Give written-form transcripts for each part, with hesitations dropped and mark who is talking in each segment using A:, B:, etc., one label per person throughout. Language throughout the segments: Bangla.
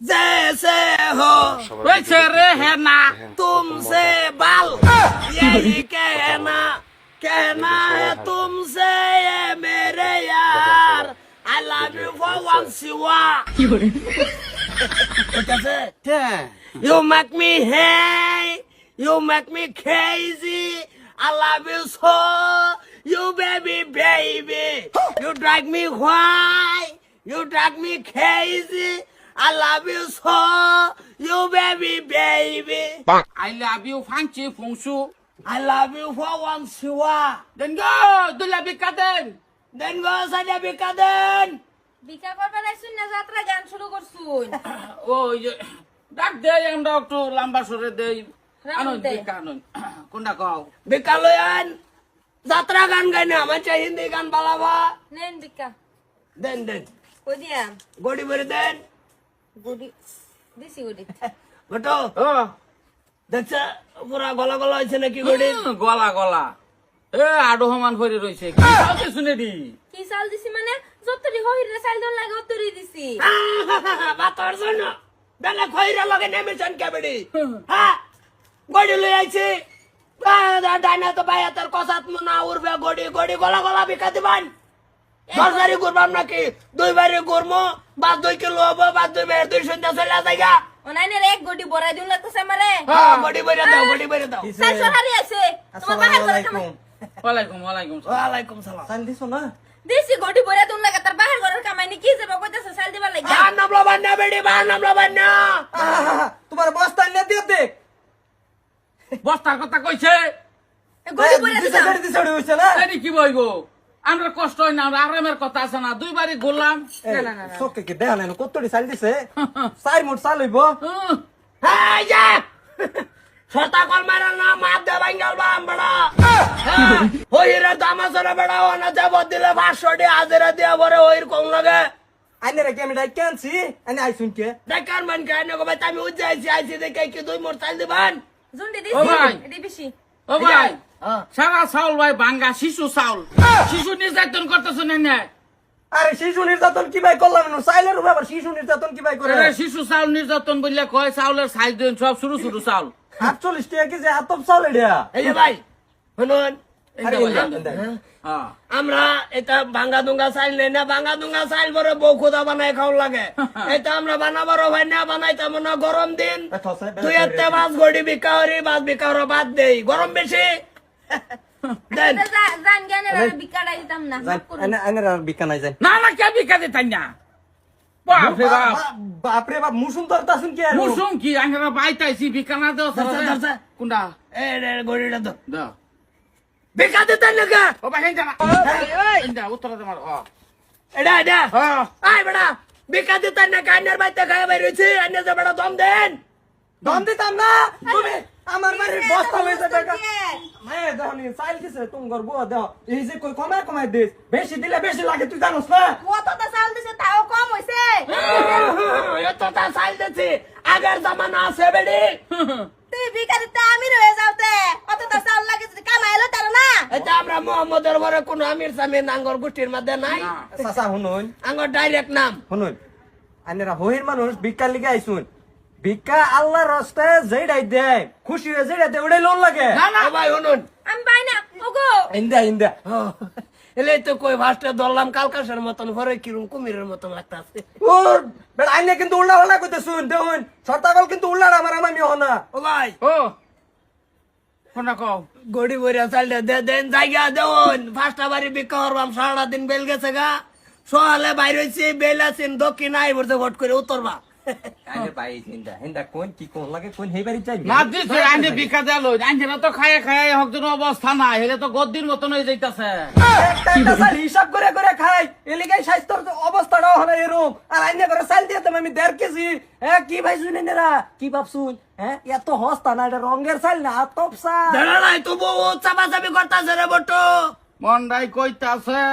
A: जैसे हो
B: वैसे रहना
A: तुमसे बाल यही कहना है तुमसे ये मेरे यार I love you for once you are कैसे You make me high You make me crazy I love you so You baby You drag me wild You drag me crazy I love you so You baby
B: I love you fancy fungsu
A: I love you for once you are
B: then go দুলা বিকা দেন
A: Then go saja bikaden
C: বিকা করবার আইছুন না যাত্রা গান শুরু করছুন
B: ওই যে ডাক দেই আমরা একটু লম্বা সরে দেই
C: রাউন্ড
B: আনন্দ
C: দেই।
B: বিকা আনন্দ কোনটা কও
A: Bikaloyan Jatra gan gana macha hindi gan balaba
C: নেন বিকা
A: Den
C: কই দিয়া
A: Godi beri den
C: গুডি দিছি গুডি
A: Goto
B: ও
A: দেখছে পুরা গলা গলা হয়েছে নাকি গড়ি
B: গলা গলা এ আডো সমান করে রইছে কি কাউকে শুনে দি
C: কি চাল দিছি মানে যতরি হইরে চাল দন লাগে অতরি দিছি
A: বাতর জন্য বেলা খইরা লগে নেমেছেন কেবড়ি হ্যাঁ গড়ি লই আইছি ডাইনা তো ভাই তার কসাত মনা উড়বে গড়ি গড়ি গলা গলা বিকা দিবান সরকারি করবাম নাকি দুই বারে করবো বা 2 কিলো হবো বা 2 বারে 200 চলে যাইগা
C: অনাইনের এক গুডি বড়াই দিন লাগতেছে আমারে
A: হ্যাঁ গড়ি বেরে দাও
C: চাল সহারি আছে তোমার বাহার করে কামাই
B: ওয়ালাইকুম ওয়ালাইকুম
A: ওয়ালাইকুম সালাম
D: চাল দিছো না
C: দিছি গুডি বড়াই দিন লাগে তার বাহার ঘরের কামাই নি কি যাবে কইতাছে চাল দিবার লাগি
A: বাহার নাম লবান না বেড়ি বাহার নাম লবান না
D: তোমার বস্তা নিয়ে দিয়ে দে
B: বস্তার কথা কইছে
C: গুডি বড়াই
D: দিছে
C: দিছি
D: দিছে হইছে না
B: এনি কি বইবো আমরা কষ্ট হয় না আমরা আরামের কথা আছে না দুইবারই ঘুরলাম
C: না।
D: চোখে কি দেখা নাই কতটি চাল দিছে 4 মুঠ চাল হইব
A: হ্যাঁ যা সতা কল মারা না মার দে বাঙ্গাল বাম বড়া হইরে দামাসরে বড়া ওনা যাব দিলে 500 টাকা হাজারে দিয়া বরে হইর কোন লাগে
D: আইনে রে আমি ডাই ক্যানছি আইনে আইছুন কে
A: দেখার মান কেন গো ভাই আমি উজ্জাইছি আইছি দেখে কি দুই মোর চাল দিবান
C: জুন্ডি
B: ও ভাই।
C: দিছি এডি বেশি
B: ও ভাই
A: হ্যাঁ
B: সারা চাউল ভাই ভাঙ্গা শিশু চাউল শিশু নির্যাতন করতেছ না
D: আরে শিশু নির্যাতন কি ভাই করলাম না চাইলের উপর আবার শিশু নির্যাতন কি ভাই করে
B: শিশু চাউল নির্যাতন বললে কয় চাউলের সাইজ দেন সব শুরু শুরু চাউল
D: 48 টাকা কেজি আতপ চাল এটা
A: এই যে ভাই শুনুন
D: আরে
B: হ্যাঁ
A: আমরা এটা ভাঙ্গা দুঙ্গা চাইল নেই না ভাঙ্গা দুঙ্গা চাইল বড় বউ খুদা বানাই খাও লাগে এটা আমরা বানাবার ভাই না বানাইতাম না গরম দিন তুই এতে মাছ গড়ি বিকাওরি মাছ বিকাওর বাদ দেই গরম বেশি দেন
C: জান জ্ঞানের আর বিকাটাই দিতাম না মাফ করুন।
D: আইনে আইনে আর বিকা নাই যায়
B: না না কে বিকা দিতাই না বাপরে বাপ
D: বাপরে বাপ মুসুম ধরতাছুন কি আর
B: মুসুম কি আমরা বাইতাইছি বিকা না দেও
A: ধরছে।
B: কোনটা
A: এ রে গড়িটা তো
B: দাও
A: বিকা দিতে লাগা
B: ও ভাই হেন্দা হেন্দা উত্তর দে মার
A: এটা
B: হ্যাঁ
A: আই বড়া বিকা দিতে না কাইনার বাইতে খায় বাইরে রইছে আইনে যে বড়া দম দেন
D: দম দিতাম না তুমি আমার বাড়ির বস্তা হয়ে যাবে
C: কে?
D: মায়ে দাও নি চাইল দিছে তুমি গর্ব দাও এই যে কই কমায় দিস বেশি দিলে বেশি লাগে তুই জানোস না
C: কতটা চাল দিছে তাও কম হইছে
A: এতো তা চাইল দিছি আগের জামানা আছে বেডি
C: তুই বিকা দিতে আমি রয়ে যাওতে কতটা চাল লাগে যদি কামাইলো তার না
A: এটা আমরা মোহাম্মদের বড় কোন আমির সামির নাঙ্গর গোষ্ঠীর মধ্যে নাই
D: চাচা শুনুন
A: আঙ্গর ডাইরেক্ট নাম
D: শুনুন আইনেরা হইর মানুষ ভিক্ষার লিগে আইছুন ভিক্ষা আল্লাহর রাস্তায় যেইডাই দেয় খুশি হয়ে যেইডাই দেয় ওটাই লোন লাগে
B: না না
A: ও ভাই শুনুন
C: আমি পাই না ওগো
D: ইন্দা
A: এলে তো কই ভাস্টে ধরলাম কালকাশের মতন ভরে কিরম কুমিরের মতন লাগতাছে
D: ওর বেটা আইনে কিন্তু উল্টা পাল্টা কইতে শুন দেখুন সরতাগল কিন্তু উল্টা আমার আমি হনা
A: ও ভাই
B: ও কোনটা কও
A: গড়ি বইরা চাইলে দে দেন জায়গা দেউন ফার্স্ট বাড়ি বিক্কা করবাম সারা দিন বেল গেছে গা সকালে বাইর হইছে বেল আছেন দক্ষিণ আই বলতে ভোট করে উত্তরবা
D: আইনে পাই হিন্দা কোন কি কোন লাগে কোন হেই বাড়ি যাইবি
B: না দিছে আইনে বিকা দেলো আইনে তো খায় খায় হকজন অবস্থা না হেলে তো গদ্দির মতন হয়ে যাইতাছে
D: একটা সাল হিসাব করে খাই এলিগাই স্বাস্থ্যর অবস্থাটাও হলো এরকম আর আইনে করে চাল দিয়ে আমি 1.5 কেজি কি ভাই শুনে নেরা কি ভাবছুন এত হস্তা না এটা রঙের চাল না আতপ চাল
A: ধরা নাই তো বউ চাপা চাপি করতাছে রে বটো
B: মন্ডাই কইতাছে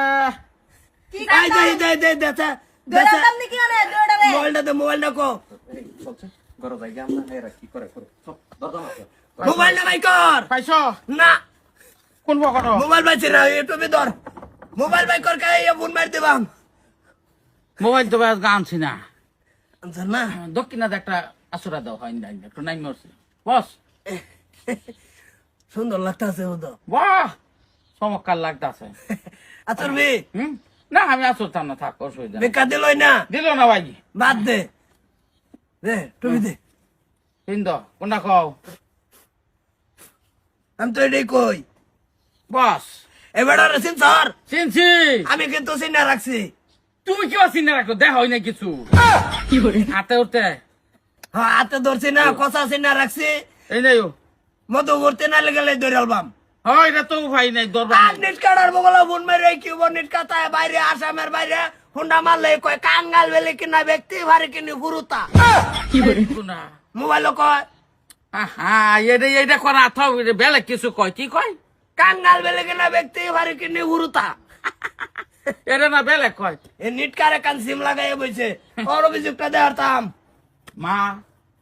C: কি
A: আই দে দেছে
C: দৌড়াতাম নাকি আরে দৌড়াবে
A: মোবাইলটা কো
D: গরো যাই আমরা এরা কি করে দরদাম আছে
A: মোবাইলটা ভাই কর
B: পাইছো
A: না
B: কোন বকট
A: মোবাইল বাইছে না ইউটিউবে ধর মোবাইল বাই কর কে ফোন মার দিবাম
B: মোবাইল তো ব্যাস গানছি না
A: আনছেন না
B: দক্ষিণাতে একটা আসরা দাও হয় না একটু নাই মরছে বস
A: সুন্দর লাগতেছে ও তো
B: বাহ চমৎকার লাগতাছে
A: আতর বে
B: না আমি আসতাম না থাক অসুবিধা নেই।
A: বেকা দিলই না
B: দিল না ভাই
A: বাদ দে দে তুমি দে
B: হিন্দ কোনটা কও
A: আমি তো এটাই কই
B: বস
A: এবার আছেন স্যার
B: চিনছি
A: আমি কিন্তু চিন্তা রাখছি
B: তুমি কি চিন্তা রাখো দেখা হয় না কিছু হাতে উঠতে
A: হ্যাঁ হাতে ধরছি না কষা চিন্তা রাখছি
B: এই নাই
A: মধু করতে না লেগে ধরে আলবাম
B: হয় এটা তো ভাই নাই দরবার
A: আর নিট কাটার বগলা বোন মেরে কিউব নিট কাটায় বাইরে আসামের বাইরে হুন্ডা মারলে কয় কাঙ্গাল বেলে কিনা ব্যক্তি ভারে কিনি ফুরুতা
B: না
A: মোবাইল কয়
B: হ্যাঁ এটা করা থাও বেলে কিছু কয় কি কয়
A: কাঙ্গাল বেলে কিনা ব্যক্তি ভারে কিনি ফুরুতা
B: এটা না বেলে কয়
A: এ নিট কারে কান সিম লাগাই বইছে ওর অভিযোগটা দেওয়ারতাম
B: মা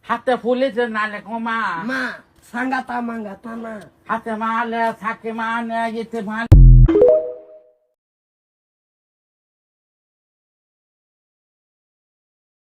B: হাতে ফুলেছে না লেখো মা
A: মা সাঙ্গাতা মাঙ্গাতা না
B: হাতে মালে থাকে মা নে যেতে মা